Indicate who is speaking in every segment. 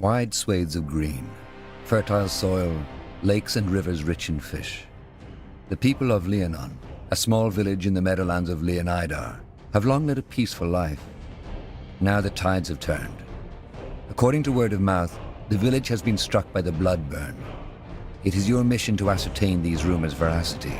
Speaker 1: Wide swathes of green, fertile soil, lakes and rivers rich in fish. The people of Leonon, a small village in the meadowlands of Leonidar, have long led a peaceful life. Now the tides have turned. According to word of mouth, the village has been struck by the blood burn. It is your mission to ascertain these rumors' veracity.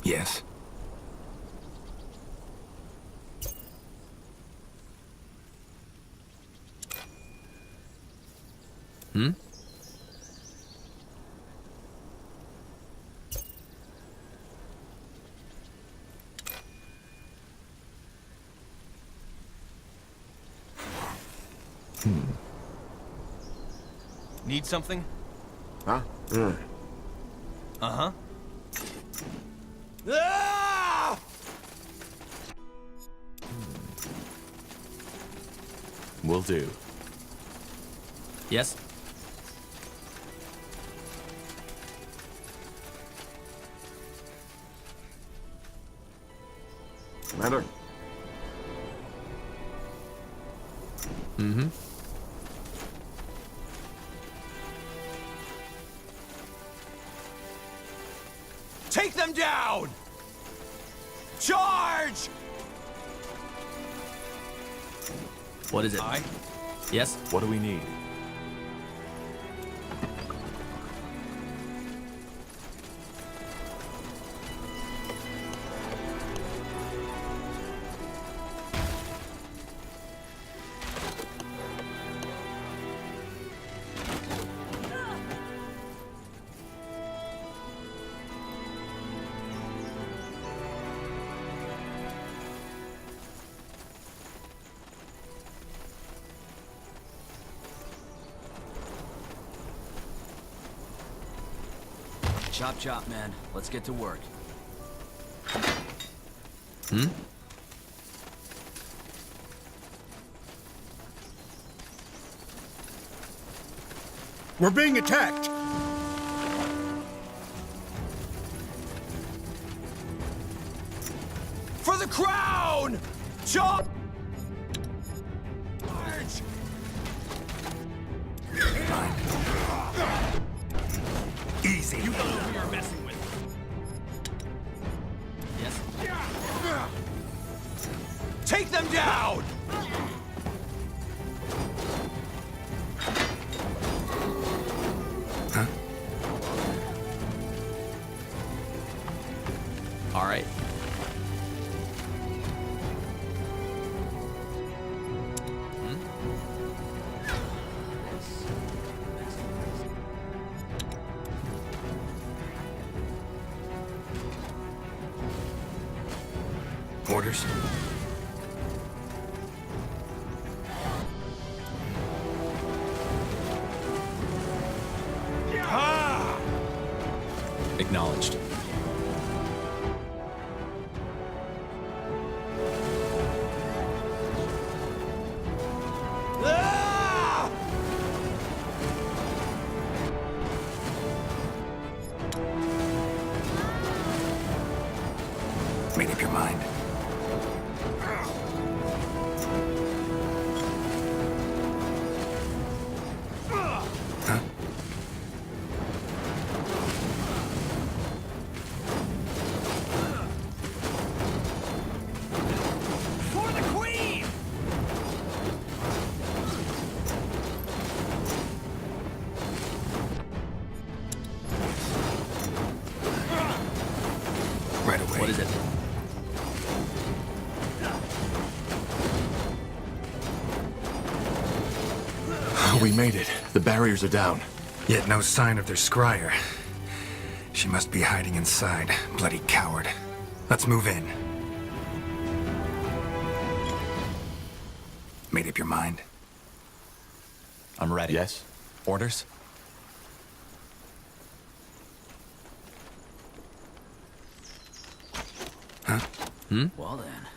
Speaker 2: Yes. Hmm?
Speaker 3: Need something?
Speaker 2: Huh?
Speaker 3: Uh-huh. Ah!
Speaker 2: Will do.
Speaker 3: Yes?
Speaker 2: Commander. Mm-hmm.
Speaker 3: Take them down! Charge!
Speaker 4: What is it? Yes?
Speaker 2: What do we need?
Speaker 4: Chop chop, man. Let's get to work.
Speaker 2: Hmm?
Speaker 5: We're being attacked!
Speaker 3: For the crown! Charge!
Speaker 5: Easy.
Speaker 3: You know who you're messing with.
Speaker 4: Yes?
Speaker 3: Take them down!
Speaker 5: Huh?
Speaker 4: All right.
Speaker 5: Orders?
Speaker 3: Acknowledged. Ah!
Speaker 5: Made up your mind. Huh?
Speaker 3: For the queen!
Speaker 5: Right away.
Speaker 4: What is it?
Speaker 2: We made it. The barriers are down.
Speaker 5: Yet no sign of their scryer. She must be hiding inside. Bloody coward. Let's move in. Made up your mind?
Speaker 3: I'm ready.
Speaker 2: Yes?
Speaker 3: Orders?
Speaker 4: Well then.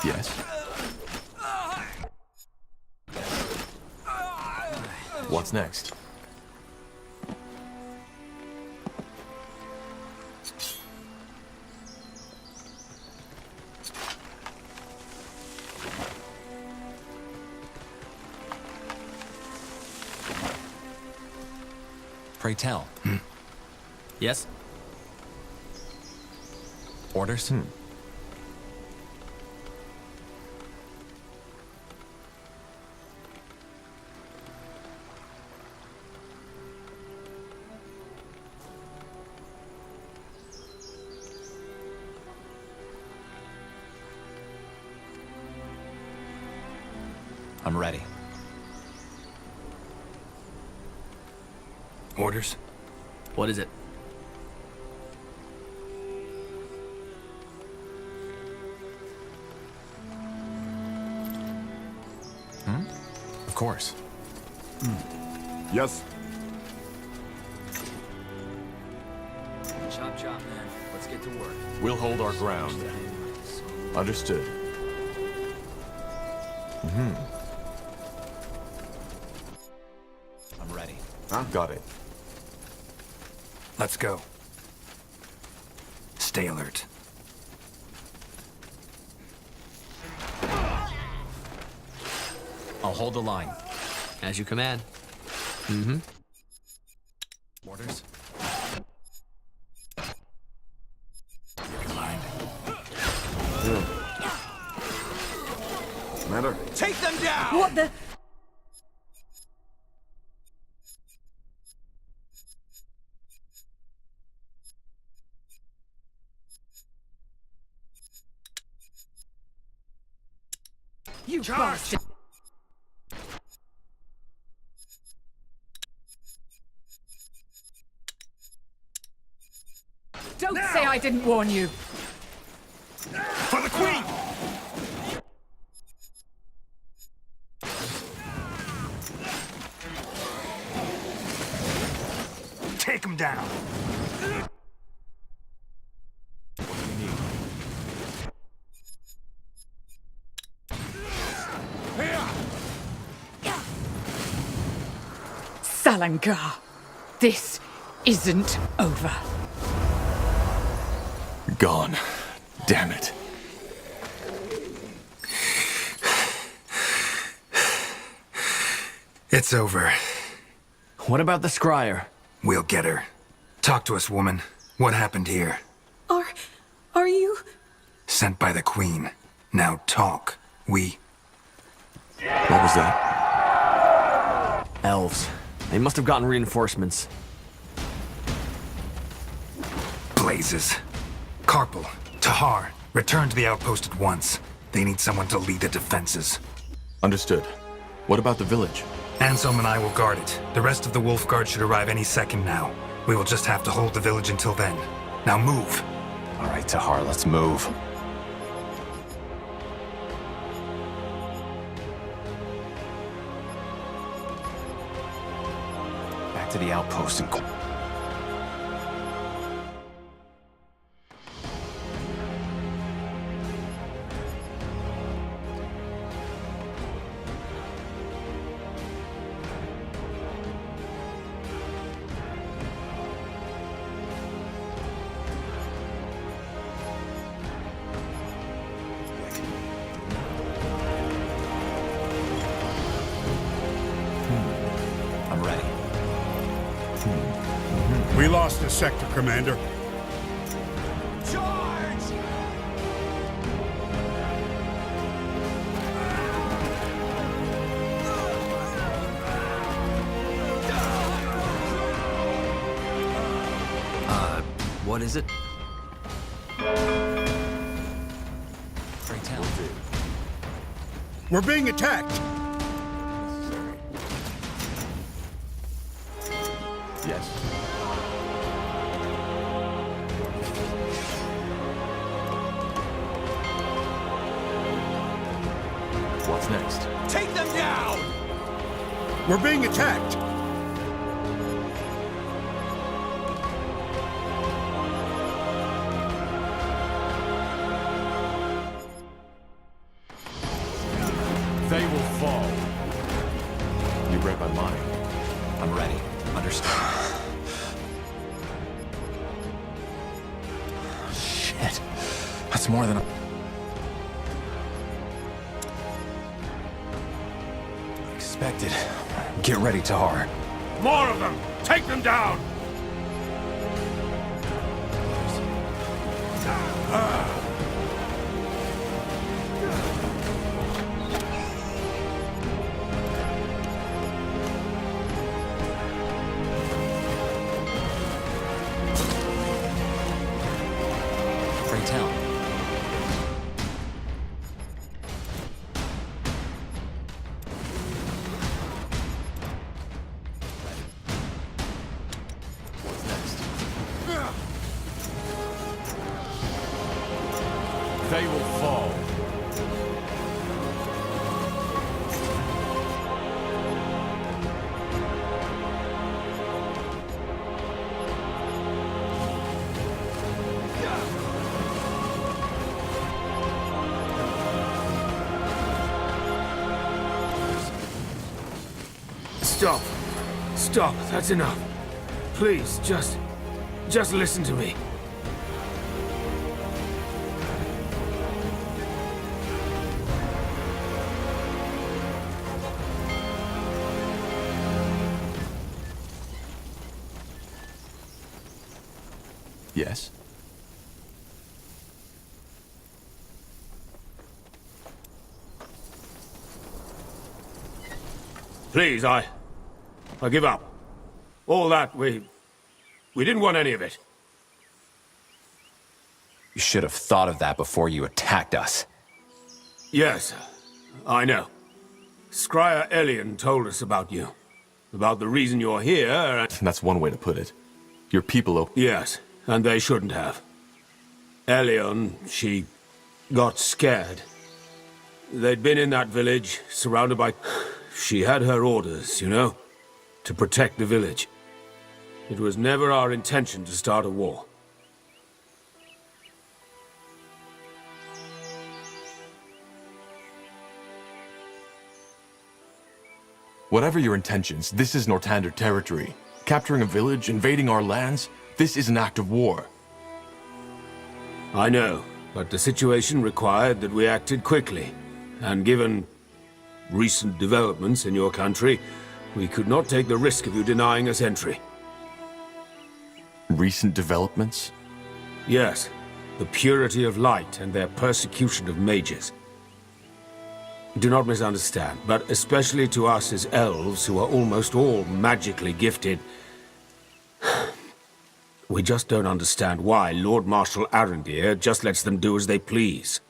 Speaker 2: Yes. What's next?
Speaker 3: Pray tell.
Speaker 4: Yes?
Speaker 3: Orders? I'm ready.
Speaker 5: Orders?
Speaker 4: What is it?
Speaker 3: Of course.
Speaker 2: Yes.
Speaker 4: Chop chop, man. Let's get to work.
Speaker 2: We'll hold our ground. Understood.
Speaker 3: I'm ready.
Speaker 2: Got it.
Speaker 5: Let's go. Stay alert.
Speaker 3: I'll hold the line.
Speaker 4: As you command.
Speaker 3: Orders?
Speaker 5: Your mind.
Speaker 2: Commander?
Speaker 3: Take them down!
Speaker 6: What the? You bastard! Don't say I didn't warn you!
Speaker 5: For the Queen! Take him down!
Speaker 6: Salangar, this isn't over.
Speaker 2: Gone. Damn it.
Speaker 5: It's over.
Speaker 4: What about the scryer?
Speaker 5: We'll get her. Talk to us, woman. What happened here?
Speaker 6: Are you?
Speaker 5: Sent by the Queen. Now talk. We...
Speaker 2: What was that?
Speaker 4: Elves. They must have gotten reinforcements.
Speaker 5: Blazes. Karpal, Tahar, return to the outpost at once. They need someone to lead the defenses.
Speaker 2: Understood. What about the village?
Speaker 5: Anselm and I will guard it. The rest of the Wolf Guard should arrive any second now. We will just have to hold the village until then. Now move.
Speaker 3: All right, Tahar, let's move. Back to the outpost and... I'm ready.
Speaker 7: We lost a sector, Commander.
Speaker 4: What is it? Pray tell.
Speaker 7: We're being attacked!
Speaker 3: Yes. What's next?
Speaker 2: Take them down!
Speaker 7: We're being attacked!
Speaker 3: They will fall. You read my mind.
Speaker 4: I'm ready. Understand.
Speaker 3: Shit. That's more than expected. Get ready, Tahar.
Speaker 7: More of them! Take them down!
Speaker 4: Pray tell.
Speaker 3: What's next? They will fall.
Speaker 8: Stop. Stop. That's enough. Please, just listen to me.
Speaker 3: Yes?
Speaker 8: Please, I give up. All that, we didn't want any of it.
Speaker 3: You should have thought of that before you attacked us.
Speaker 8: Yes, I know. Scryer Elion told us about you. About the reason you're here, and...
Speaker 3: That's one way to put it. Your people
Speaker 8: Yes, and they shouldn't have. Elion, she got scared. They'd been in that village, surrounded by... She had her orders, you know, to protect the village. It was never our intention to start a war.
Speaker 3: Whatever your intentions, this is Nortander territory. Capturing a village, invading our lands, this is an act of war.
Speaker 8: I know, but the situation required that we acted quickly. And given recent developments in your country, we could not take the risk of you denying us entry.
Speaker 3: Recent developments?
Speaker 8: Yes, the purity of light and their persecution of mages. Do not misunderstand, but especially to us as elves, who are almost all magically gifted, we just don't understand why Lord Marshal Arendir just lets them do as they please.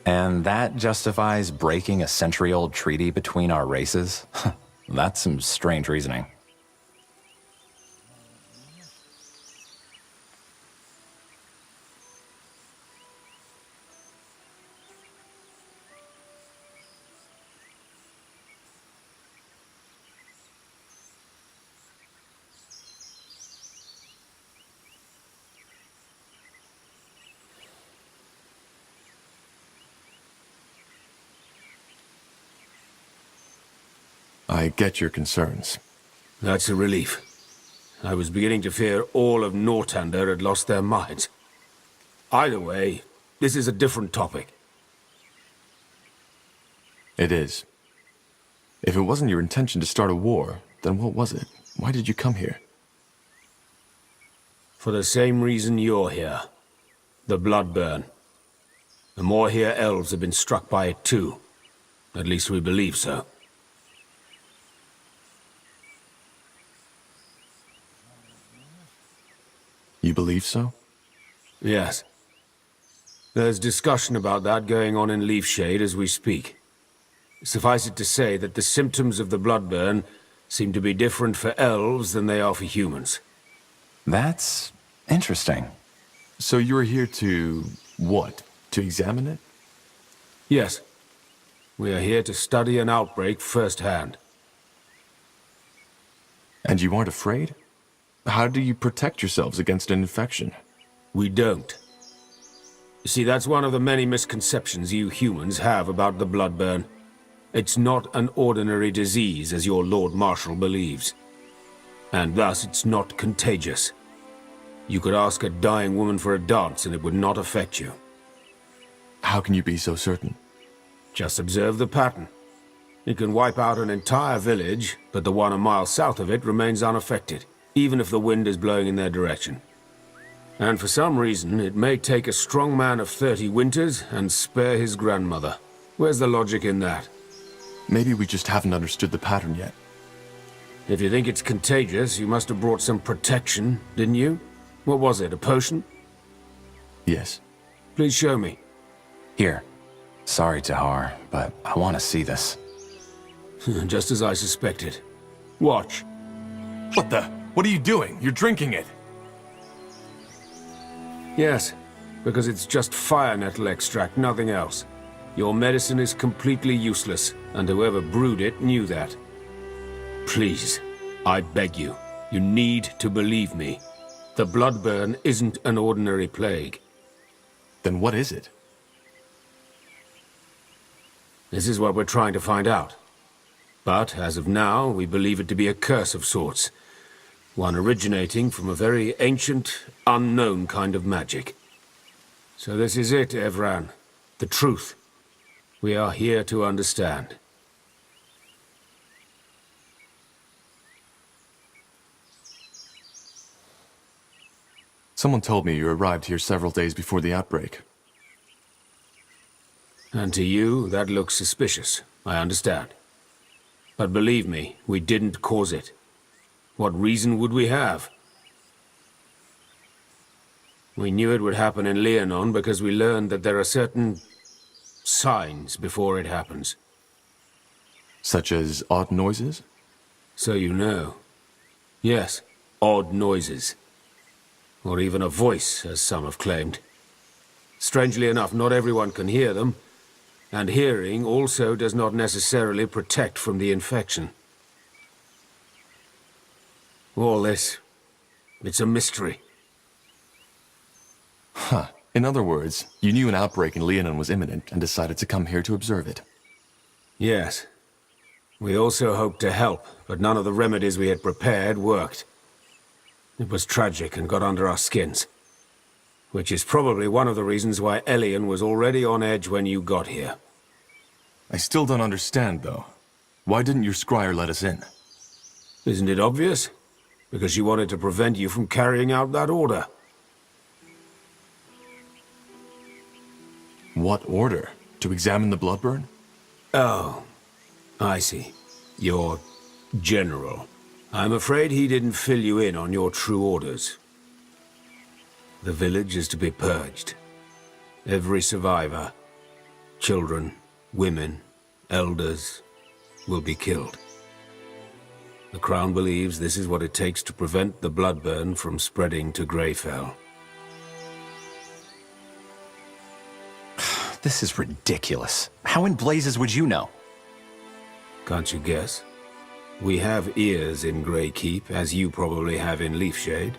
Speaker 9: And that justifies breaking a century-old treaty between our races? That's some strange reasoning.
Speaker 3: I get your concerns.
Speaker 8: That's a relief. I was beginning to fear all of Nortander had lost their minds. Either way, this is a different topic.
Speaker 3: It is. If it wasn't your intention to start a war, then what was it? Why did you come here?
Speaker 8: For the same reason you're here. The Bloodburn. The more here elves have been struck by it too. At least we believe so.
Speaker 3: You believe so?
Speaker 8: Yes. There's discussion about that going on in Leafshade as we speak. Suffice it to say that the symptoms of the Bloodburn seem to be different for elves than they are for humans.
Speaker 9: That's interesting.
Speaker 3: So you're here to... what? To examine it?
Speaker 8: Yes. We are here to study an outbreak firsthand.
Speaker 3: And you aren't afraid? How do you protect yourselves against an infection?
Speaker 8: We don't. You see, that's one of the many misconceptions you humans have about the Bloodburn. It's not an ordinary disease, as your Lord Marshal believes. And thus, it's not contagious. You could ask a dying woman for a dance and it would not affect you.
Speaker 3: How can you be so certain?
Speaker 8: Just observe the pattern. You can wipe out an entire village, but the one a mile south of it remains unaffected, even if the wind is blowing in their direction. And for some reason, it may take a strong man of 30 winters and spare his grandmother. Where's the logic in that?
Speaker 3: Maybe we just haven't understood the pattern yet.
Speaker 8: If you think it's contagious, you must have brought some protection, didn't you? What was it, a potion?
Speaker 3: Yes.
Speaker 8: Please show me.
Speaker 9: Here. Sorry, Tahar, but I want to see this.
Speaker 8: Just as I suspected. Watch.
Speaker 3: What the? What are you doing? You're drinking it!
Speaker 8: Yes, because it's just fire nettle extract, nothing else. Your medicine is completely useless, and whoever brewed it knew that. Please, I beg you, you need to believe me. The Bloodburn isn't an ordinary plague.
Speaker 3: Then what is it?
Speaker 8: This is what we're trying to find out. But, as of now, we believe it to be a curse of sorts. One originating from a very ancient, unknown kind of magic. So this is it, Evran. The truth. We are here to understand.
Speaker 3: Someone told me you arrived here several days before the outbreak.
Speaker 8: And to you, that looks suspicious. I understand. But believe me, we didn't cause it. What reason would we have? We knew it would happen in Leonon because we learned that there are certain signs before it happens.
Speaker 3: Such as odd noises?
Speaker 8: So you know. Yes, odd noises. Or even a voice, as some have claimed. Strangely enough, not everyone can hear them, and hearing also does not necessarily protect from the infection. All this, it's a mystery.
Speaker 3: Huh. In other words, you knew an outbreak in Leonon was imminent and decided to come here to observe it.
Speaker 8: Yes. We also hoped to help, but none of the remedies we had prepared worked. It was tragic and got under our skins. Which is probably one of the reasons why Elion was already on edge when you got here.
Speaker 3: I still don't understand, though. Why didn't your scryer let us in?
Speaker 8: Isn't it obvious? Because she wanted to prevent you from carrying out that order.
Speaker 3: What order? To examine the Bloodburn?
Speaker 8: Oh, I see. Your general. I'm afraid he didn't fill you in on your true orders. The village is to be purged. Every survivor. children, women, elders will be killed. The Crown believes this is what it takes to prevent the bloodburn from spreading to Greyfell.
Speaker 9: This is ridiculous. How in blazes would you know?
Speaker 8: Can't you guess? We have ears in Greykeep, as you probably have in Leafshade.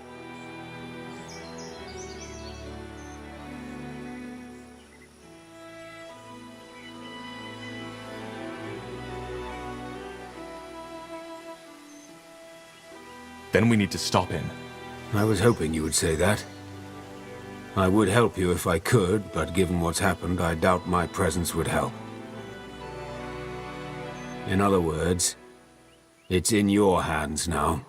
Speaker 3: Then we need to stop him.
Speaker 8: I was hoping you would say that. I would help you if I could, but given what's happened, I doubt my presence would help. In other words, it's in your hands now.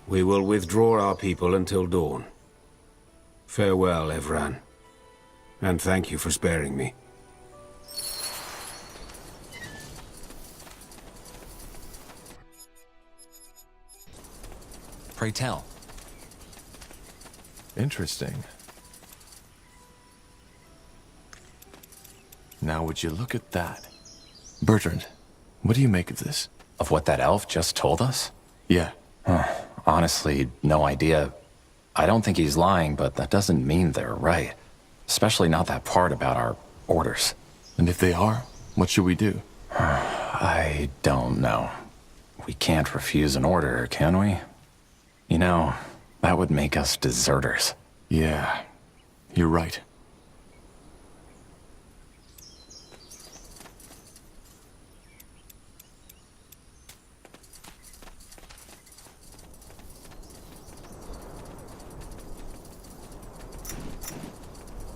Speaker 8: We will withdraw our people until dawn. Farewell, Evran. And thank you for sparing me.
Speaker 9: Pray tell.
Speaker 3: Interesting. Now would you look at that? Bertrand, what do you make of this?
Speaker 9: Of what that elf just told us?
Speaker 3: Yeah.
Speaker 9: Honestly, no idea. I don't think he's lying, but that doesn't mean they're right. Especially not that part about our orders.
Speaker 3: And if they are, what should we do?
Speaker 9: I don't know. We can't refuse an order, can we? You know, that would make us deserters.
Speaker 3: Yeah, you're right.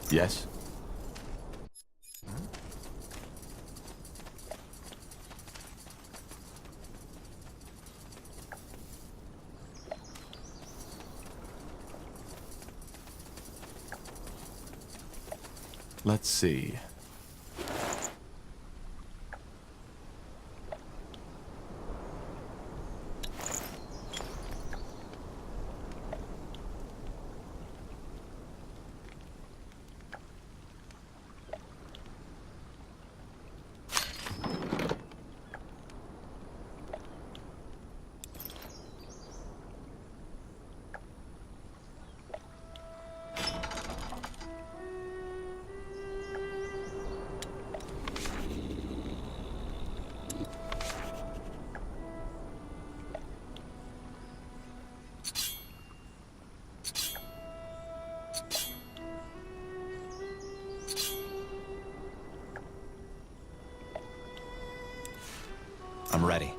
Speaker 3: Yes? Let's see.
Speaker 9: I'm ready.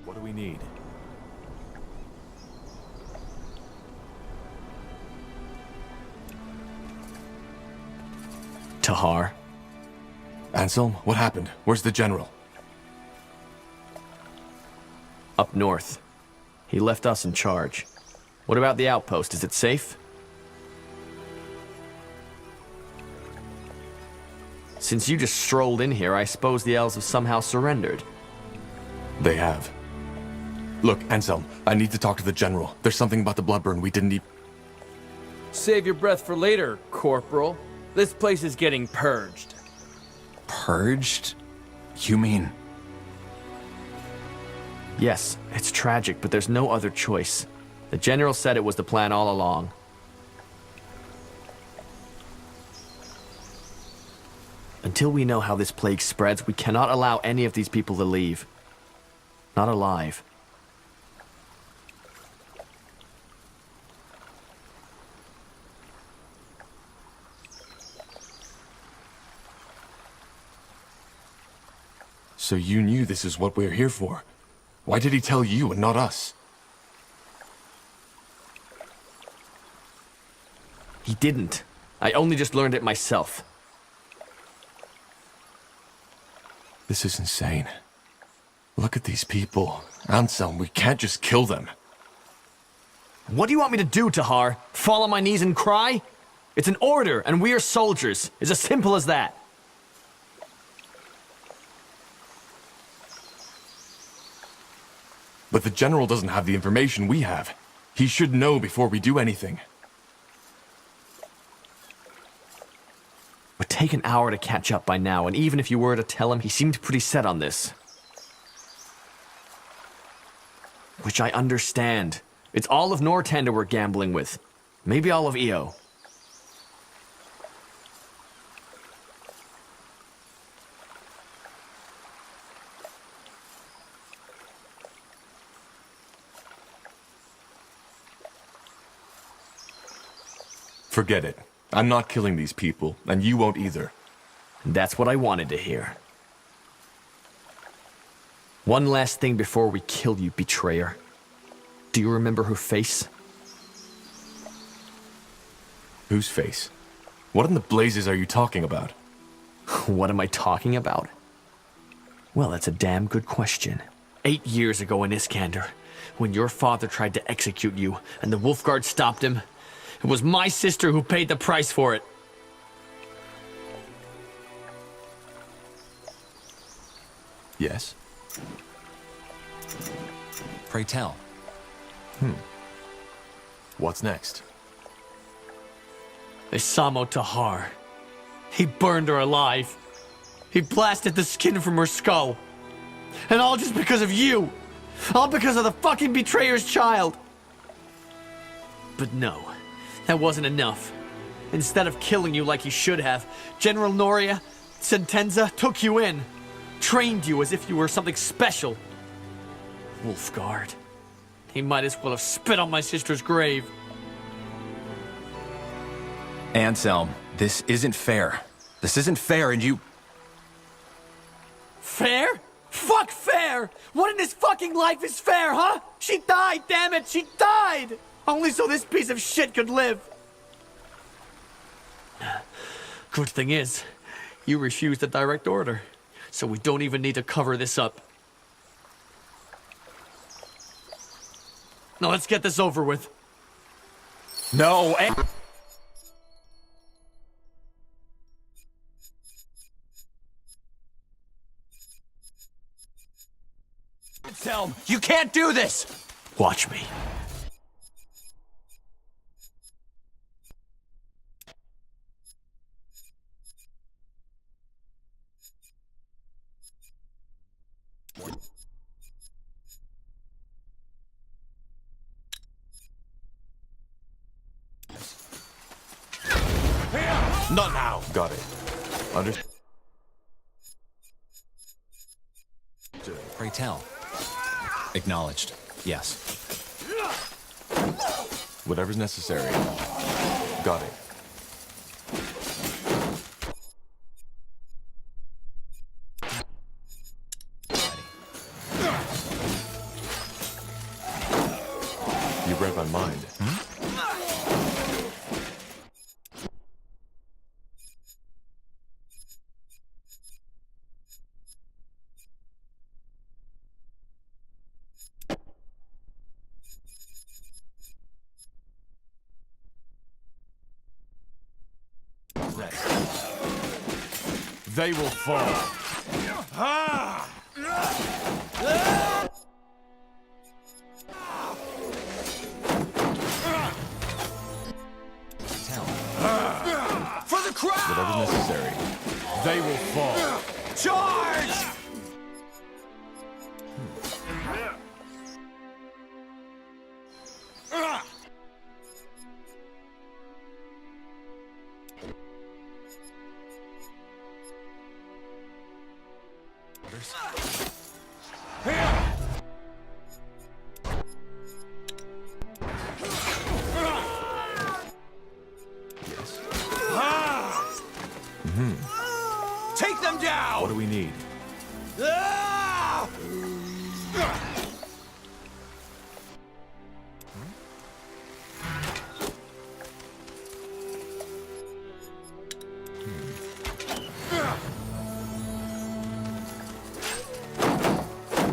Speaker 3: What do we need?
Speaker 4: Tahar.
Speaker 3: Anselm, what happened? Where's the general?
Speaker 4: Up north. He left us in charge. What about the outpost? Is it safe? Since you just strolled in here, I suppose the elves have somehow surrendered.
Speaker 3: They have. Look, Anselm, I need to talk to the general. There's something about the bloodburn we didn't even...
Speaker 10: Save your breath for later, Corporal. This place is getting purged.
Speaker 9: Purged? You mean...
Speaker 4: Yes, it's tragic, but there's no other choice. The general said it was the plan all along. Until we know how this plague spreads, we cannot allow any of these people to leave. Not alive.
Speaker 3: So you knew this is what we're here for. Why did he tell you and not us?
Speaker 4: He didn't. I only just learned it myself.
Speaker 3: This is insane. Look at these people. Anselm, we can't just kill them.
Speaker 4: What do you want me to do, Tahar? Fall on my knees and cry? It's an order, and we are soldiers. It's as simple as that.
Speaker 3: But the general doesn't have the information we have. He should know before we do anything.
Speaker 4: It would take an hour to catch up by now, and even if you were to tell him, he seemed pretty set on this. Which I understand. It's all of Northander we're gambling with. Maybe all of EO.
Speaker 3: Forget it. I'm not killing these people, and you won't either.
Speaker 4: That's what I wanted to hear. One last thing before we kill you, betrayer. Do you remember her face?
Speaker 3: Whose face? What in the blazes are you talking about?
Speaker 4: What am I talking about? Well, that's a damn good question. 8 years ago in Iskander, when your father tried to execute you and the Wolfguard stopped him, it was my sister who paid the price for it.
Speaker 3: Yes?
Speaker 9: Pray tell.
Speaker 3: What's next?
Speaker 4: Isamo Tahar. He burned her alive. He blasted the skin from her skull. And all just because of you. All because of the fucking betrayer's child. But no, that wasn't enough. Instead of killing you like he should have, General Noria Sentenza took you in. Trained you as if you were something special. Wolfguard. He might as well have spit on my sister's grave.
Speaker 9: Anselm, this isn't fair. This isn't fair, and you...
Speaker 4: Fair? Fuck fair! What in this fucking life is fair, huh? She died, damn it, she died! Only so this piece of shit could live. Good thing is, you refused a direct order, so we don't even need to cover this up. Now let's get this over with.
Speaker 9: No, Anselm, you can't do this!
Speaker 4: Watch me.
Speaker 3: Not now! Got it. Understood.
Speaker 9: Pray tell. Acknowledged. Yes.
Speaker 3: Whatever's necessary. Got it. You read my mind. They will fall.
Speaker 9: For the crowd!
Speaker 3: Whatever's necessary. They will fall.
Speaker 9: Charge! Take them down!
Speaker 3: What do we need?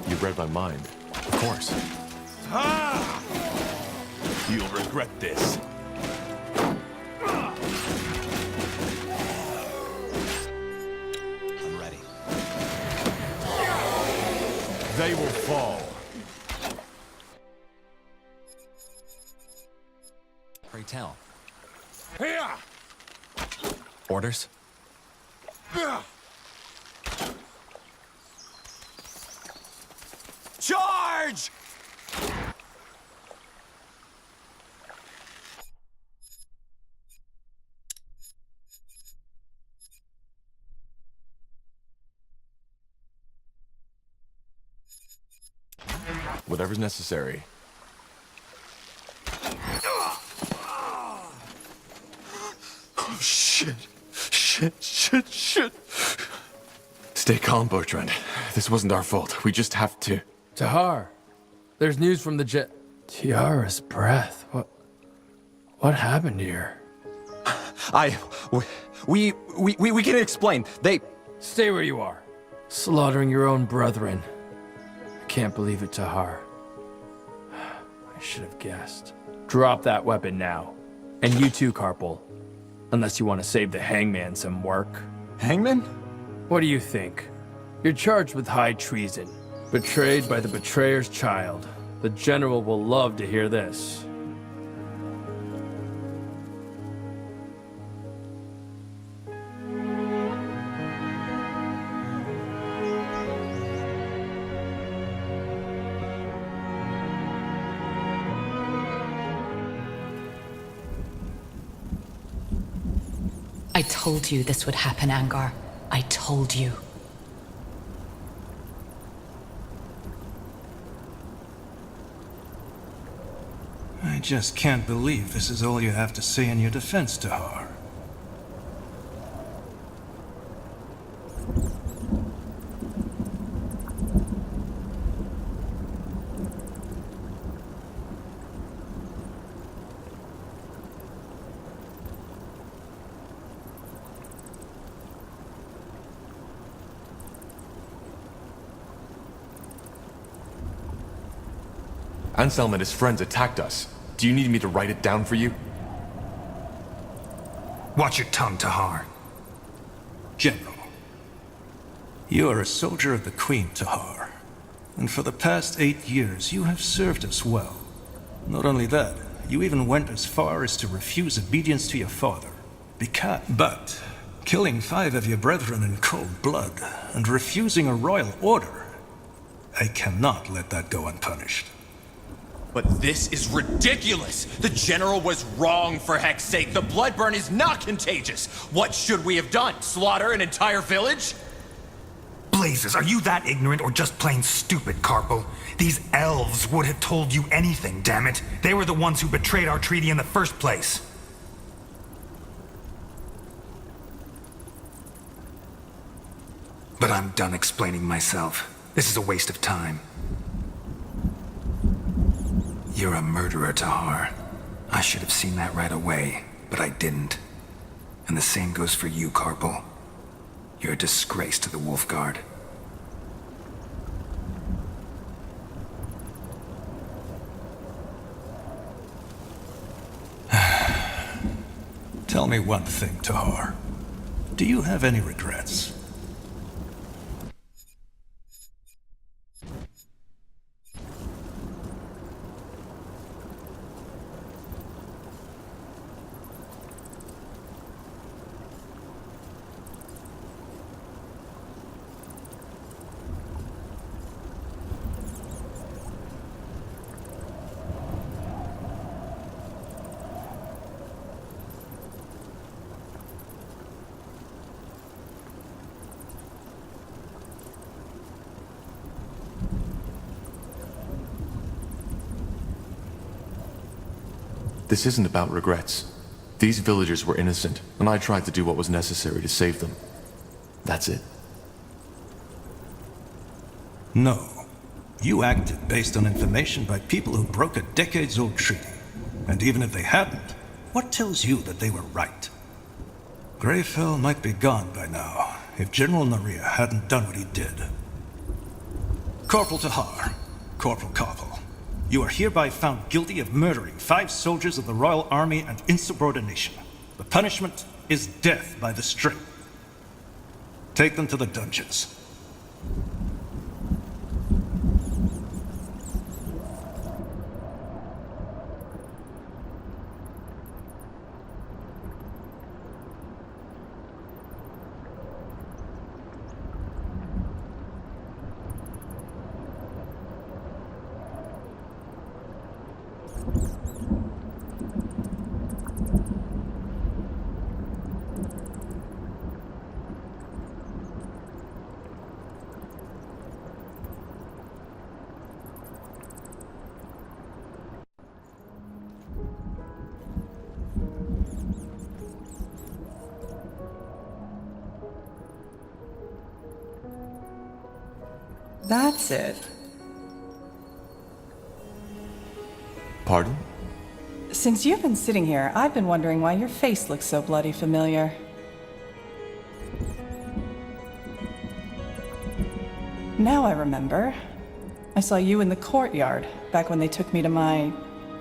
Speaker 3: You read my mind.
Speaker 9: Of course.
Speaker 3: You'll regret this.
Speaker 9: I'm ready.
Speaker 3: They will fall.
Speaker 9: Pray tell.
Speaker 7: Here!
Speaker 9: Orders?
Speaker 2: Charge!
Speaker 3: Whatever's necessary. Oh, shit. Shit. Stay calm, Bertrand. This wasn't our fault. We just have to...
Speaker 10: Tahar, there's news from the jet. Tiara's breath. What happened here?
Speaker 9: We can explain. They...
Speaker 10: Stay where you are. Slaughtering your own brethren. I can't believe it, Tahar. I should have guessed. Drop that weapon now. And you too, Carpal. Unless you want to save the hangman some work.
Speaker 9: Hangman?
Speaker 10: What do you think? You're charged with high treason. Betrayed by the betrayer's child. The general will love to hear this.
Speaker 6: I told you this would happen, Angar. I told you.
Speaker 11: I just can't believe this is all you have to say in your defense, Tahar.
Speaker 3: Anselm and his friends attacked us. Do you need me to write it down for you?
Speaker 5: Watch your tongue, Tahar. General, you are a soldier of the Queen, Tahar. And for the past 8 years, you have served us well. Not only that, you even went as far as to refuse obedience to your father. But killing 5 of your brethren in cold blood and refusing a royal order, I cannot let that go unpunished.
Speaker 2: But this is ridiculous! The General was wrong, for heck's sake! The blood burn is not contagious! What should we have done? Slaughter an entire village?
Speaker 5: Blazes, are you that ignorant or just plain stupid, Carpal? These elves would have told you anything, damn it! They were the ones who betrayed our treaty in the first place! But I'm done explaining myself. This is a waste of time. You're a murderer, Tahar. I should have seen that right away, but I didn't. And the same goes for you, Carpal. You're a disgrace to the Wolf Guard. Tell me one thing, Tahar. Do you have any regrets?
Speaker 3: This isn't about regrets. These villagers were innocent, and I tried to do what was necessary to save them. That's it.
Speaker 11: No. You acted based on information by people who broke a decades-old treaty. And even if they hadn't, what tells you that they were right? Greyfell might be gone by now, if General Naria hadn't done what he did. Corporal Tahar, Corporal Carpal, you are hereby found guilty of murdering 5 soldiers of the Royal Army and insubordination. The punishment is death by the string. Take them to the dungeons.
Speaker 12: That's it.
Speaker 3: Pardon?
Speaker 12: Since you've been sitting here, I've been wondering why your face looks so bloody familiar. Now I remember. I saw you in the courtyard, back when they took me to my...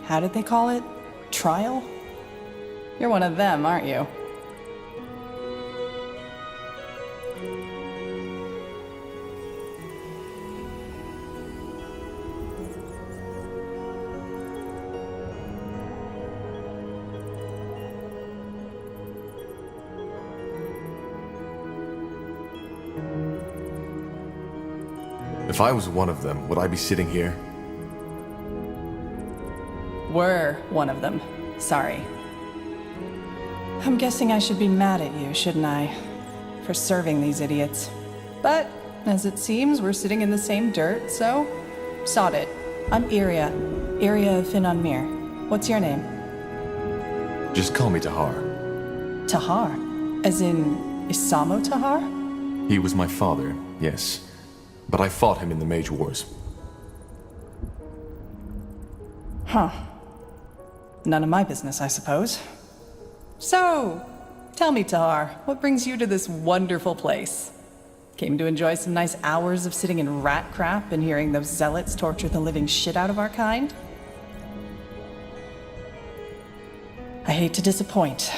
Speaker 12: how did they call it? Trial? You're one of them, aren't you?
Speaker 3: If I was one of them, would I be sitting here?
Speaker 12: Were one of them. Sorry. I'm guessing I should be mad at you, shouldn't I? For serving these idiots. But, as it seems, we're sitting in the same dirt, so... sod it. I'm Iria. Iria of Finnanmir. What's your name?
Speaker 3: Just call me Tahar.
Speaker 12: Tahar? As in... Isamo Tahar?
Speaker 3: He was my father, yes. But I fought him in the Mage Wars.
Speaker 12: Huh. None of my business, I suppose. So, tell me, Tahar, what brings you to this wonderful place? Came to enjoy some nice hours of sitting in rat crap and hearing those zealots torture the living shit out of our kind? I hate to disappoint,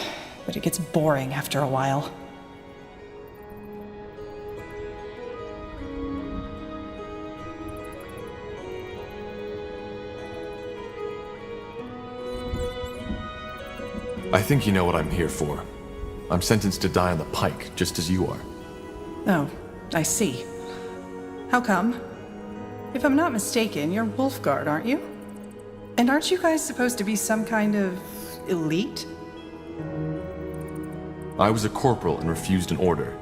Speaker 12: but it gets boring after a while.
Speaker 3: I think you know what I'm here for. I'm sentenced to die on the pike, just as you are.
Speaker 12: Oh, I see. How come? If I'm not mistaken, you're Wolfguard, aren't you? And aren't you guys supposed to be some kind of... elite?
Speaker 3: I was a corporal and refused an order.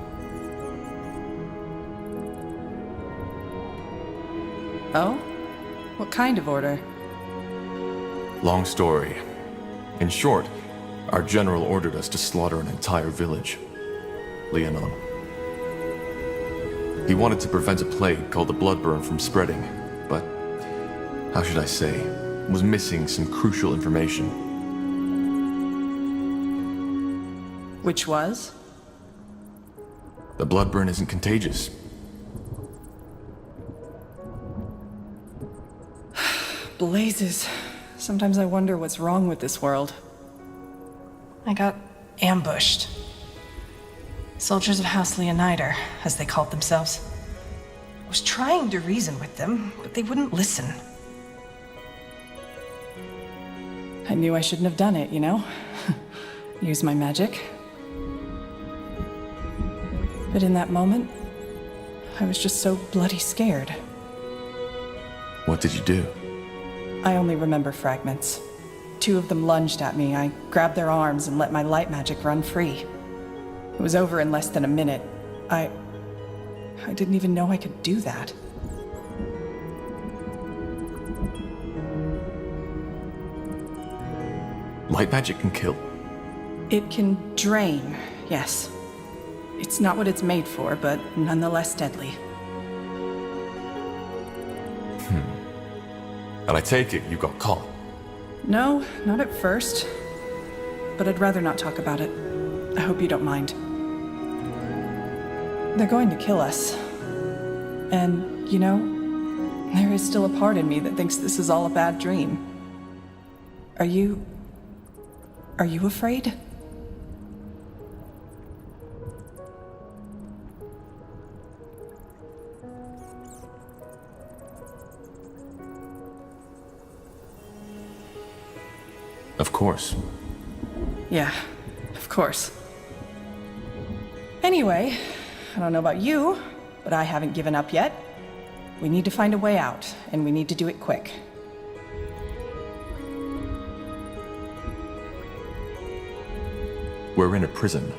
Speaker 12: Oh? What kind of order?
Speaker 3: Long story. In short, our general ordered us to slaughter an entire village. Leonon. He wanted to prevent a plague called the Bloodburn from spreading, but, how should I say, was missing some crucial information.
Speaker 12: Which was?
Speaker 3: The Bloodburn isn't contagious.
Speaker 12: Blazes. Sometimes I wonder what's wrong with this world. I got ambushed. Soldiers of House Leonider, as they called themselves. I was trying to reason with them, but they wouldn't listen. I knew I shouldn't have done it, you know? Use my magic. But in that moment, I was just so bloody scared.
Speaker 3: What did you do?
Speaker 12: I only remember fragments. 2 of them lunged at me. I grabbed their arms and let my light magic run free. It was over in less than a minute. I didn't even know I could do that.
Speaker 3: Light magic can kill.
Speaker 12: It can drain, yes. It's not what it's made for, but nonetheless deadly.
Speaker 3: And I take it you got caught.
Speaker 12: No, not at first. But I'd rather not talk about it. I hope you don't mind. They're going to kill us. And, you know, there is still a part in me that thinks this is all a bad dream. Are you afraid?
Speaker 3: Of course.
Speaker 12: Yeah, of course. Anyway, I don't know about you, but I haven't given up yet. We need to find a way out, and we need to do it quick.
Speaker 3: We're in a prison.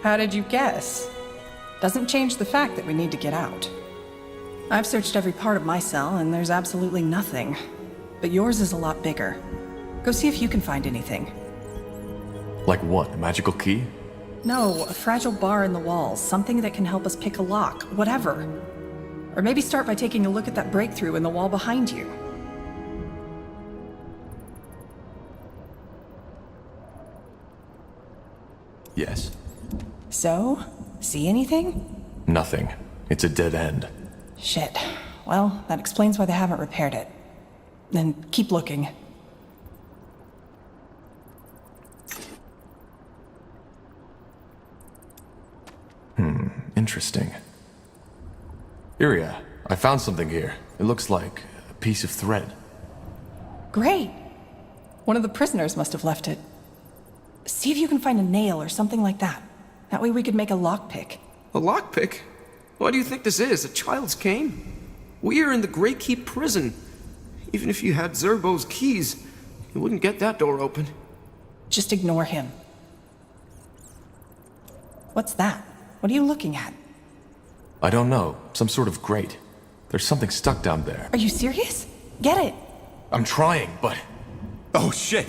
Speaker 12: How did you guess? Doesn't change the fact that we need to get out. I've searched every part of my cell, and there's absolutely nothing. But yours is a lot bigger. Go see if you can find anything.
Speaker 3: Like what? A magical key?
Speaker 12: No, a fragile bar in the walls. Something that can help us pick a lock. Whatever. Or maybe start by taking a look at that breakthrough in the wall behind you.
Speaker 3: Yes.
Speaker 12: So, see anything?
Speaker 3: Nothing. It's a dead end.
Speaker 12: Shit. Well, that explains why they haven't repaired it. Then keep looking.
Speaker 3: Interesting. Iria, I found something here. It looks like a piece of thread.
Speaker 12: Great. One of the prisoners must have left it. See if you can find a nail or something like that. That way we could make a lockpick.
Speaker 13: A lockpick? What do you think this is? A child's game? We are in the Grey Keep prison. Even if you had Zerbo's keys, you wouldn't get that door open.
Speaker 12: Just ignore him. What's that? What are you looking at?
Speaker 3: I don't know. Some sort of grate. There's something stuck down there.
Speaker 12: Are you serious? Get it.
Speaker 3: I'm trying, but...
Speaker 2: Oh, shit!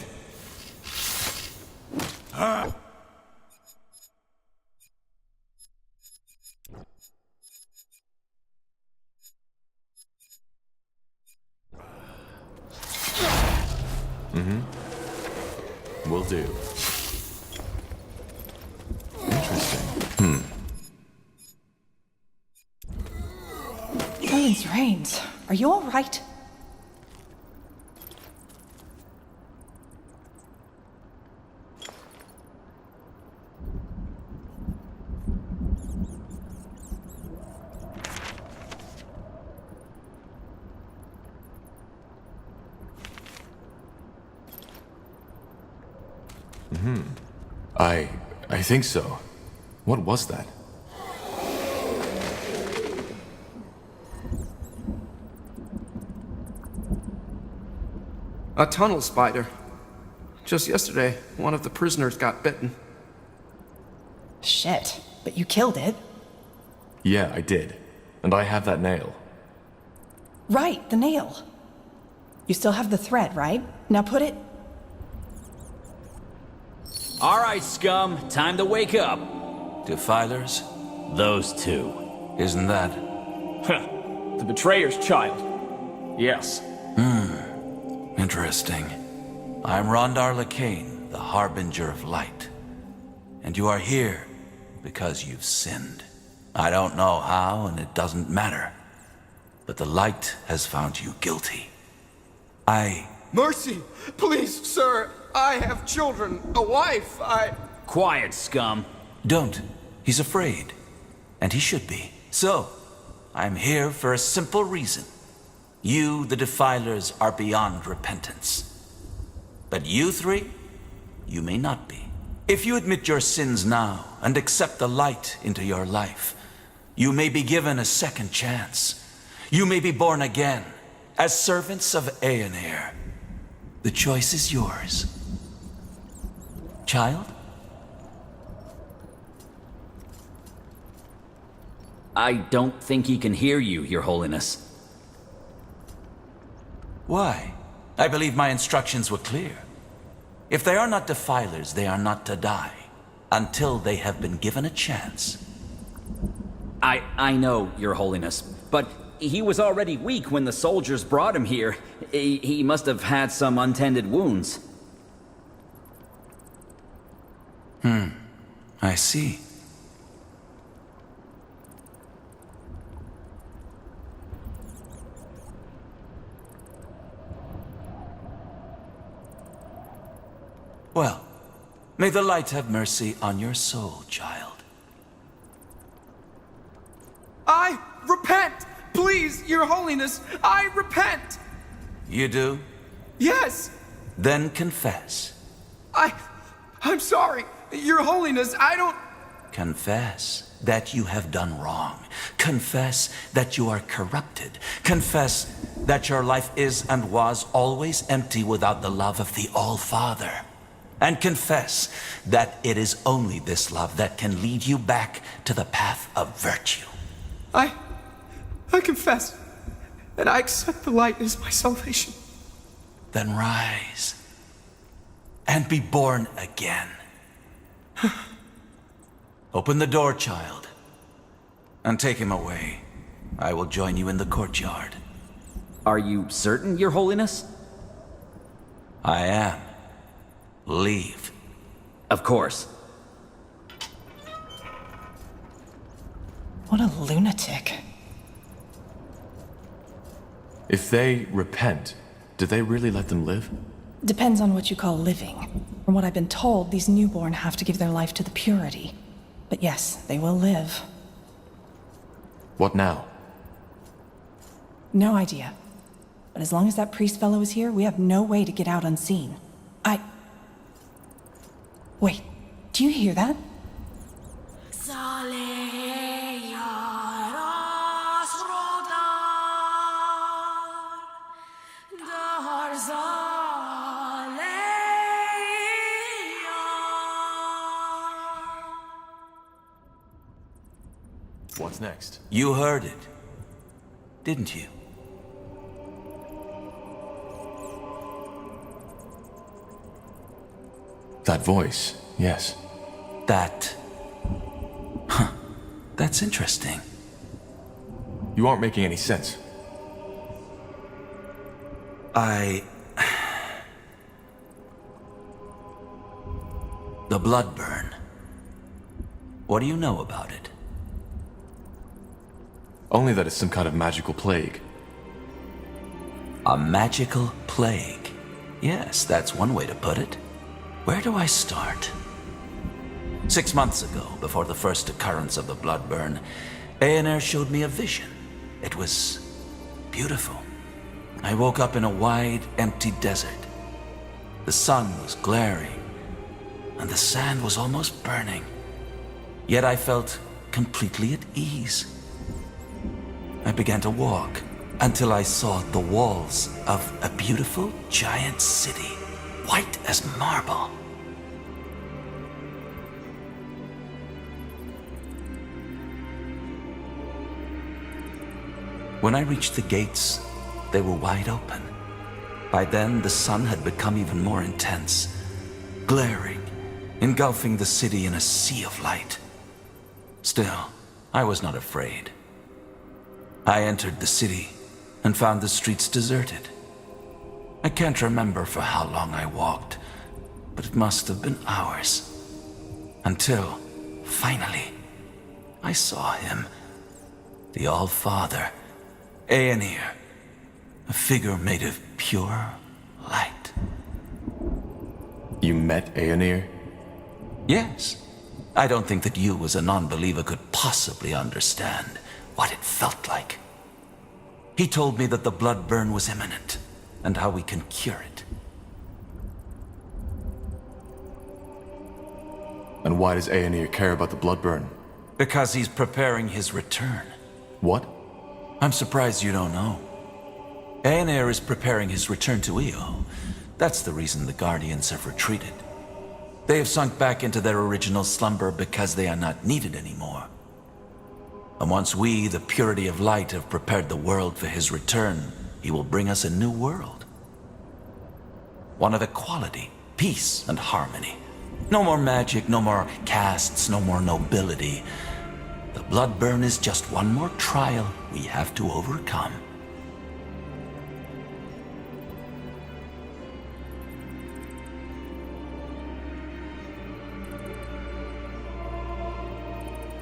Speaker 3: Will do. Interesting.
Speaker 12: Heavens reigns. Are you all right?
Speaker 3: I think so. What was that?
Speaker 13: A tunnel spider. Just yesterday, one of the prisoners got bitten.
Speaker 12: Shit. But you killed it.
Speaker 3: Yeah, I did. And I have that nail.
Speaker 12: Right, the nail. You still have the thread, right? Now put it...
Speaker 14: All right, scum. Time to wake up.
Speaker 11: Defilers?
Speaker 14: Those two.
Speaker 11: Isn't that?
Speaker 4: The betrayer's child. Yes.
Speaker 11: Interesting. I'm Rondar Lacane, the Harbinger of Light. And you are here because you've sinned. I don't know how, and it doesn't matter. But the light has found you guilty.
Speaker 13: Mercy! Please, sir! I have children, a wife,
Speaker 14: Quiet, scum.
Speaker 11: Don't. He's afraid. And he should be. So, I'm here for a simple reason. You, the Defilers, are beyond repentance. But you three, you may not be. If you admit your sins now and accept the light into your life, you may be given a second chance. You may be born again as servants of Aeonir. The choice is yours. Child?
Speaker 14: I don't think he can hear you, Your Holiness.
Speaker 11: Why? I believe my instructions were clear. If they are not defilers, they are not to die until they have been given a chance.
Speaker 14: I know, Your Holiness, but he was already weak when the soldiers brought him here. He must have had some untended wounds.
Speaker 11: I see. Well, may the light have mercy on your soul, child.
Speaker 13: I repent! Please, Your Holiness, I repent!
Speaker 11: You do?
Speaker 13: Yes!
Speaker 11: Then confess.
Speaker 13: I'm sorry, Your Holiness, I don't...
Speaker 11: Confess that you have done wrong. Confess that you are corrupted. Confess that your life is and was always empty without the love of the All-Father. And confess that it is only this love that can lead you back to the path of virtue.
Speaker 13: I confess, and I accept the light as my salvation.
Speaker 11: Then rise and be born again. Open the door, child, and take him away.
Speaker 15: I will join you in the courtyard.
Speaker 14: Are you certain, Your Holiness?
Speaker 15: I am. Leave.
Speaker 14: Of course.
Speaker 12: What a lunatic.
Speaker 3: If they repent, do they really let them live?
Speaker 12: Depends on what you call living. From what I've been told, these newborn have to give their life to the purity. But yes, they will live.
Speaker 3: What now?
Speaker 12: No idea. But as long as that priest fellow is here, we have no way to get out unseen. Wait, do you hear that?
Speaker 3: What's next?
Speaker 15: You heard it, didn't you?
Speaker 3: That voice, yes.
Speaker 15: That's interesting.
Speaker 3: You aren't making any sense.
Speaker 15: The blood burn. What do you know about it?
Speaker 3: Only that it's some kind of magical plague.
Speaker 15: A magical plague? Yes, that's one way to put it. Where do I start? 6 months ago, before the first occurrence of the blood burn, Aener showed me a vision. It was beautiful. I woke up in a wide, empty desert. The sun was glaring, and the sand was almost burning. Yet I felt completely at ease. I began to walk until I saw the walls of a beautiful giant city, white as marble. When I reached the gates, they were wide open. By then, the sun had become even more intense, glaring, engulfing the city in a sea of light. Still, I was not afraid. I entered the city and found the streets deserted. I can't remember for how long I walked, but it must have been hours. Until, finally, I saw him, the All-Father, Aener, a figure made of pure light.
Speaker 3: You met Aener?
Speaker 15: Yes. I don't think that you as a non-believer could possibly understand what it felt like. He told me that the blood burn was imminent, and how we can cure it.
Speaker 3: And why does Aener care about the blood burn?
Speaker 15: Because he's preparing his return.
Speaker 3: What?
Speaker 15: I'm surprised you don't know. Aener is preparing his return to Io. That's the reason the Guardians have retreated. They have sunk back into their original slumber because they are not needed anymore. And once we, the purity of light, have prepared the world for his return, he will bring us a new world. One of equality, peace, and harmony. No more magic, no more castes, no more nobility. The blood burn is just one more trial we have to overcome.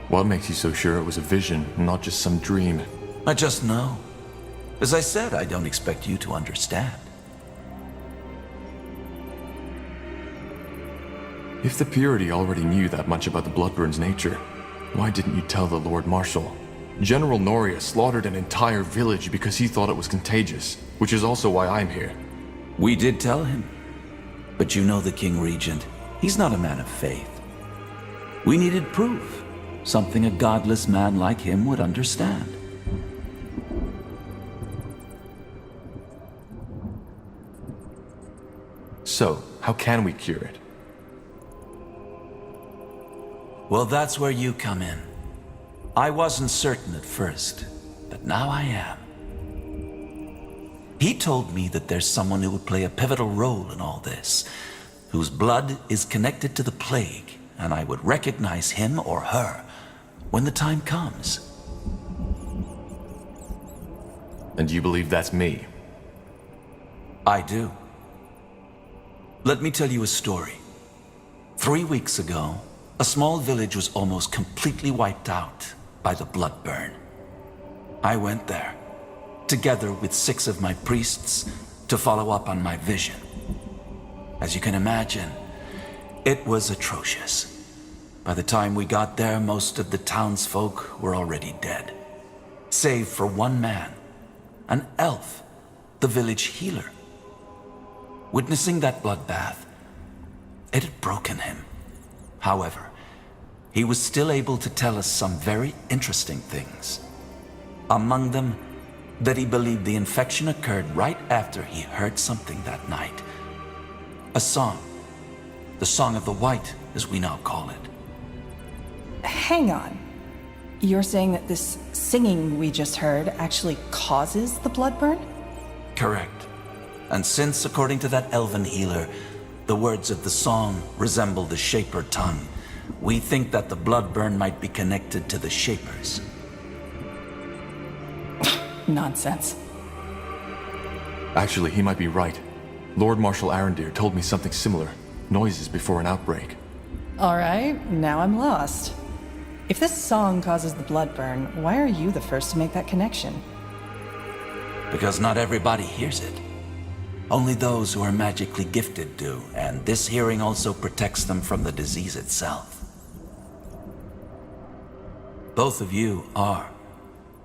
Speaker 3: What makes you so sure it was a vision, not just some dream?
Speaker 15: I just know. As I said, I don't expect you to understand.
Speaker 3: If the Purity already knew that much about the Bloodburn's nature, why didn't you tell the Lord Marshal? General Noria slaughtered an entire village because he thought it was contagious, which is also why I'm here.
Speaker 15: We did tell him. But you know the King Regent. He's not a man of faith. We needed proof. Something a godless man like him would understand.
Speaker 3: So, how can we cure it?
Speaker 15: Well, that's where you come in. I wasn't certain at first, but now I am. He told me that there's someone who would play a pivotal role in all this, whose blood is connected to the plague, and I would recognize him or her when the time comes.
Speaker 3: And you believe that's me?
Speaker 15: I do. Let me tell you a story. 3 weeks ago, a small village was almost completely wiped out by the Bloodburn. I went there, together with 6 of my priests, to follow up on my vision. As you can imagine, it was atrocious. By the time we got there, most of the townsfolk were already dead. Save for one man, an elf, the village healer. Witnessing that bloodbath, it had broken him. However, he was still able to tell us some very interesting things. Among them, that he believed the infection occurred right after he heard something that night. A song. The Song of the White, as we now call it.
Speaker 12: Hang on. You're saying that this singing we just heard actually causes the bloodburn?
Speaker 15: Correct. And since, according to that elven healer, the words of the song resemble the Shaper tongue, we think that the bloodburn might be connected to the Shapers.
Speaker 12: Nonsense.
Speaker 3: Actually, he might be right. Lord Marshal Arendir told me something similar. Noises before an outbreak.
Speaker 12: All right, now I'm lost. If this song causes the bloodburn, why are you the first to make that connection?
Speaker 15: Because not everybody hears it. Only those who are magically gifted do, and this hearing also protects them from the disease itself. Both of you are.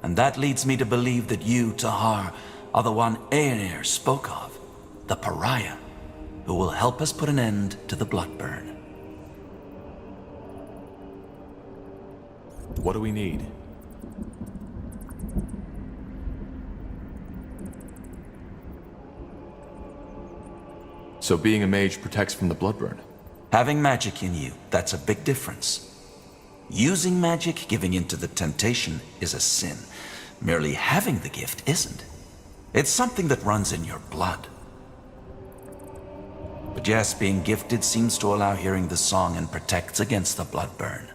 Speaker 15: And that leads me to believe that you, Tahar, are the one Aenir spoke of, the pariah, who will help us put an end to the bloodburn.
Speaker 3: What do we need? So being a mage protects from the bloodburn?
Speaker 15: Having magic in you, that's a big difference. Using magic, giving in to the temptation, is a sin. Merely having the gift isn't. It's something that runs in your blood. But yes, being gifted seems to allow hearing the song and protects against the bloodburn.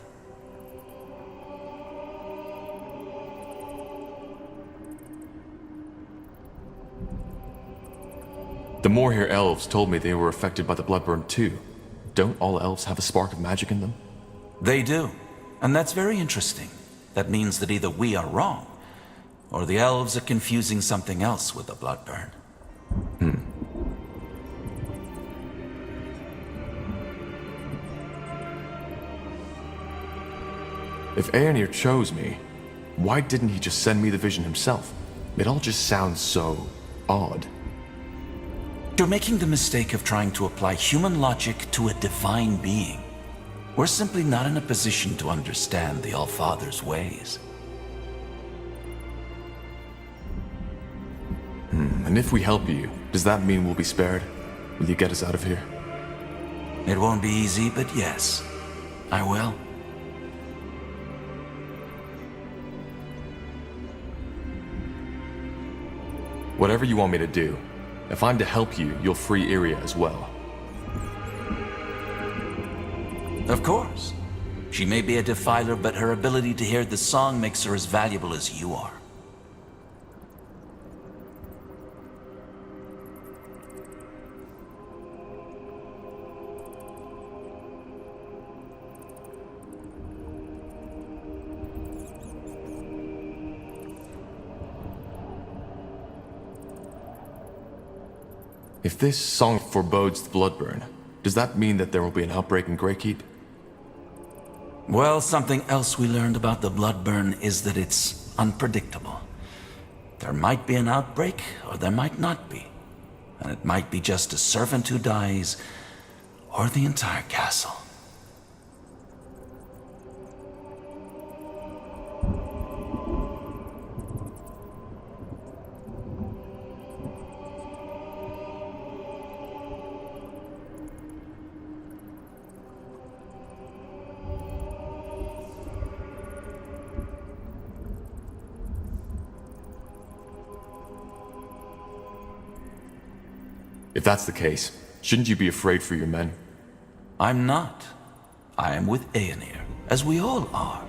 Speaker 3: The Moorhere elves told me they were affected by the bloodburn too. Don't all elves have a spark of magic in them?
Speaker 15: They do. And that's very interesting. That means that either we are wrong, or the elves are confusing something else with the bloodburn.
Speaker 3: If Aenir chose me, why didn't he just send me the vision himself? It all just sounds so odd.
Speaker 15: You're making the mistake of trying to apply human logic to a divine being. We're simply not in a position to understand the All-Father's ways.
Speaker 3: And if we help you, does that mean we'll be spared? Will you get us out of here?
Speaker 15: It won't be easy, but yes, I will.
Speaker 3: Whatever you want me to do. If I'm to help you, you'll free Iria as well.
Speaker 15: Of course. She may be a defiler, but her ability to hear the song makes her as valuable as you are.
Speaker 3: If this song forebodes the bloodburn, does that mean that there will be an outbreak in Greykeep?
Speaker 15: Well, something else we learned about the bloodburn is that it's unpredictable. There might be an outbreak, or there might not be. And it might be just a servant who dies, or the entire castle.
Speaker 3: If that's the case, shouldn't you be afraid for your men?
Speaker 15: I'm not. I am with Aenir, as we all are.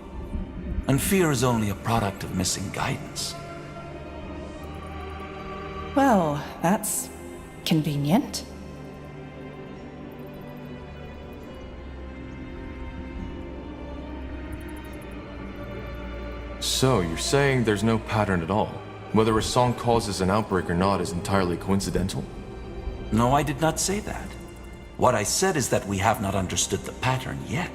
Speaker 15: And fear is only a product of missing guidance.
Speaker 12: Well, that's convenient.
Speaker 3: So, you're saying there's no pattern at all? Whether a song causes an outbreak or not is entirely coincidental?
Speaker 15: No, I did not say that. What I said is that we have not understood the pattern yet.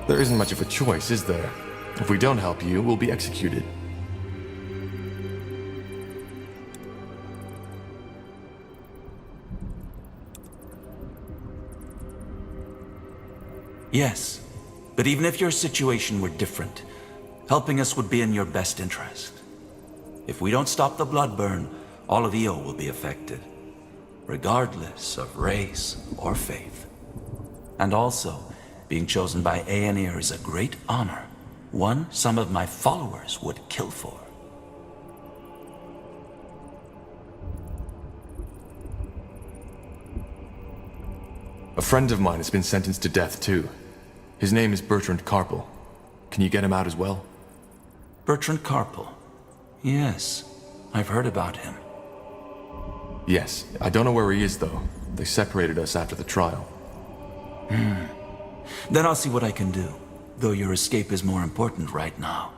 Speaker 3: There isn't much of a choice, is there? If we don't help you, we'll be executed.
Speaker 15: Yes, but even if your situation were different, helping us would be in your best interest. If we don't stop the blood burn, all of EO will be affected, regardless of race or faith. And also, being chosen by Aenir is a great honor, one some of my followers would kill for.
Speaker 3: A friend of mine has been sentenced to death too. His name is Bertrand Carpel. Can you get him out as well?
Speaker 15: Bertrand Carpel? Yes, I've heard about him.
Speaker 3: Yes, I don't know where he is though. They separated us after the trial.
Speaker 15: Then I'll see what I can do, though your escape is more important right now.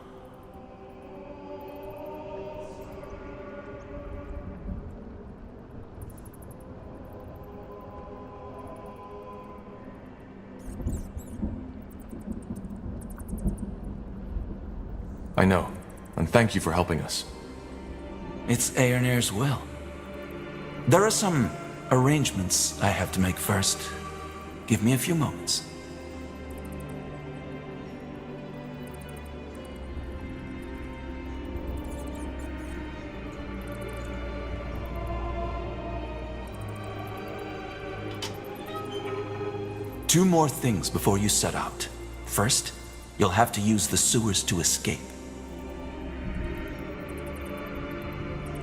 Speaker 3: I know, and thank you for helping us.
Speaker 15: It's Aenir's will. There are some arrangements I have to make first. Give me a few moments. Two more things before you set out. First, you'll have to use the sewers to escape.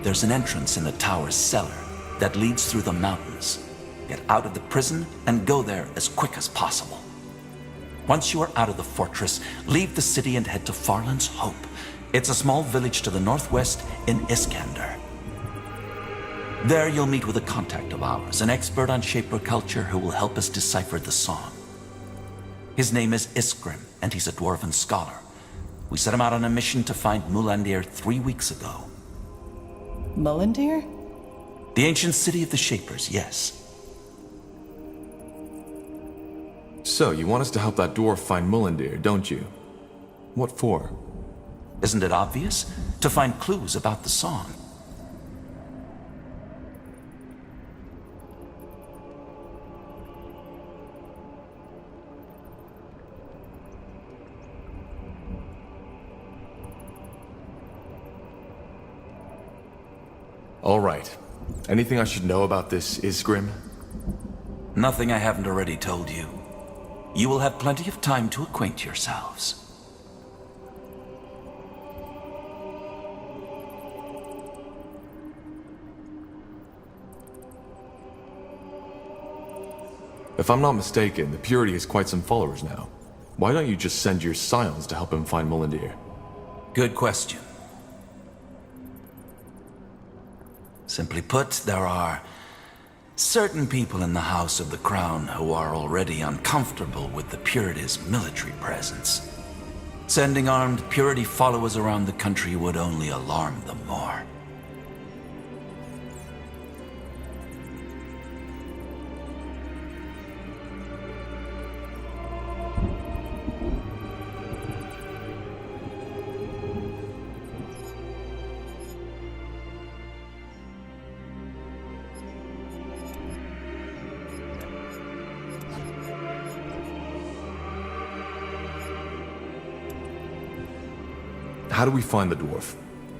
Speaker 15: There's an entrance in the tower's cellar that leads through the mountains. Get out of the prison and go there as quick as possible. Once you are out of the fortress, leave the city and head to Farland's Hope. It's a small village to the northwest in Iskander. There you'll meet with a contact of ours, an expert on Shaper culture who will help us decipher the song. His name is Iskrim, and he's a dwarven scholar. We set him out on a mission to find Mulandir 3 weeks ago.
Speaker 12: Mulandir?
Speaker 15: The ancient city of the Shapers, yes.
Speaker 3: So, you want us to help that dwarf find Mulandir, don't you? What for?
Speaker 15: Isn't it obvious? To find clues about the song.
Speaker 3: All right. Anything I should know about this Isgrim?
Speaker 15: Nothing I haven't already told you. You will have plenty of time to acquaint yourselves.
Speaker 3: If I'm not mistaken, the Purity has quite some followers now. Why don't you just send your scions to help him find Mulandir?
Speaker 15: Good question. Simply put, there are certain people in the House of the Crown who are already uncomfortable with the Purity's military presence. Sending armed Purity followers around the country would only alarm them more.
Speaker 3: How do we find the dwarf?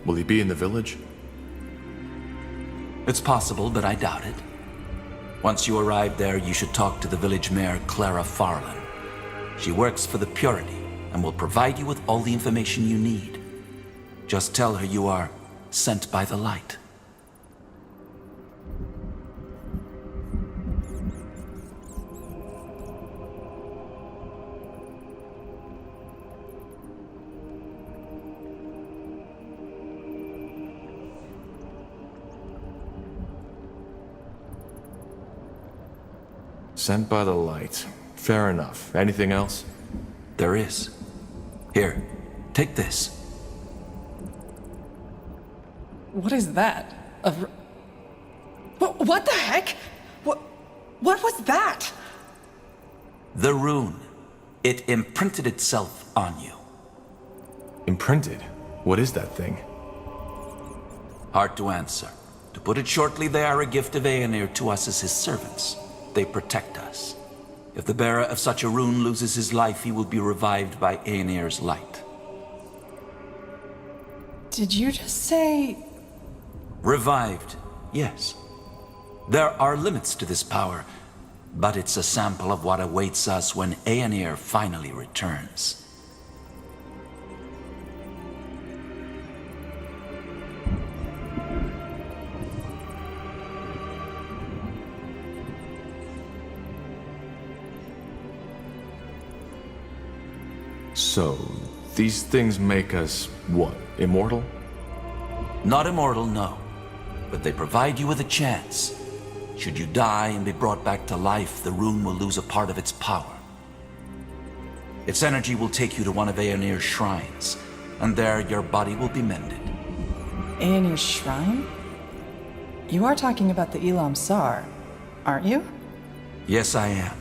Speaker 3: Will he be in the village?
Speaker 15: It's possible, but I doubt it. Once you arrive there, you should talk to the village mayor, Clara Farland. She works for the Purity and will provide you with all the information you need. Just tell her you are sent by the light.
Speaker 3: Sent by the light. Fair enough. Anything else?
Speaker 15: There is. Here, take this.
Speaker 12: What is that? What the heck? What was that?
Speaker 15: The rune. It imprinted itself on you.
Speaker 3: Imprinted? What is that thing?
Speaker 15: Hard to answer. To put it shortly, they are a gift of Aenir to us as his servants. They protect us. If the bearer of such a rune loses his life, he will be revived by Aenir's light.
Speaker 12: Did you just say...
Speaker 15: Revived, yes. There are limits to this power, but it's a sample of what awaits us when Aenir finally returns.
Speaker 3: So, these things make us, what, immortal?
Speaker 15: Not immortal, no. But they provide you with a chance. Should you die and be brought back to life, the rune will lose a part of its power. Its energy will take you to one of Aenir's shrines, and there your body will be mended.
Speaker 12: Aenir's shrine? You are talking about the Elam Sar, aren't you?
Speaker 15: Yes, I am.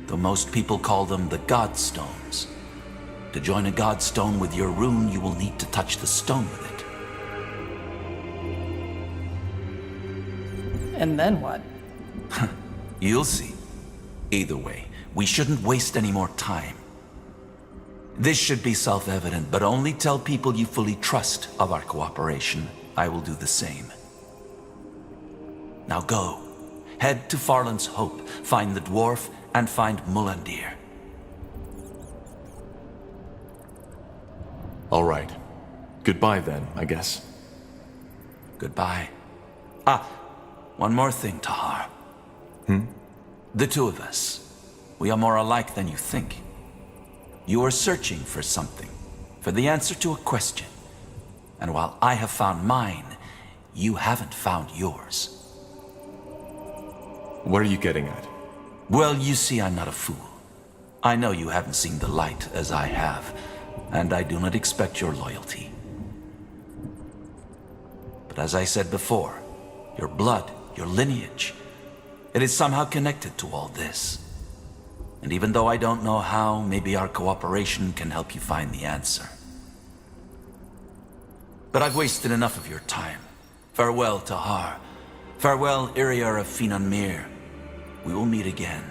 Speaker 15: Though most people call them the Godstones. To join a Godstone with your rune, you will need to touch the stone with it.
Speaker 12: And then what?
Speaker 15: You'll see. Either way, we shouldn't waste any more time. This should be self-evident, but only tell people you fully trust of our cooperation. I will do the same. Now go. Head to Farland's Hope, find the dwarf, and find Mulandir.
Speaker 3: All right. Goodbye then, I guess.
Speaker 15: Goodbye. One more thing, Tahar. The two of us. We are more alike than you think. You are searching for something, for the answer to a question. And while I have found mine, you haven't found yours.
Speaker 3: What are you getting at?
Speaker 15: Well, you see, I'm not a fool. I know you haven't seen the light as I have, and I do not expect your loyalty. But as I said before, your blood, your lineage, it is somehow connected to all this. And even though I don't know how, maybe our cooperation can help you find the answer. But I've wasted enough of your time. Farewell, Tahar. Farewell, Iriar of Finan Mir. We will meet again.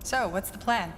Speaker 12: So, what's the plan?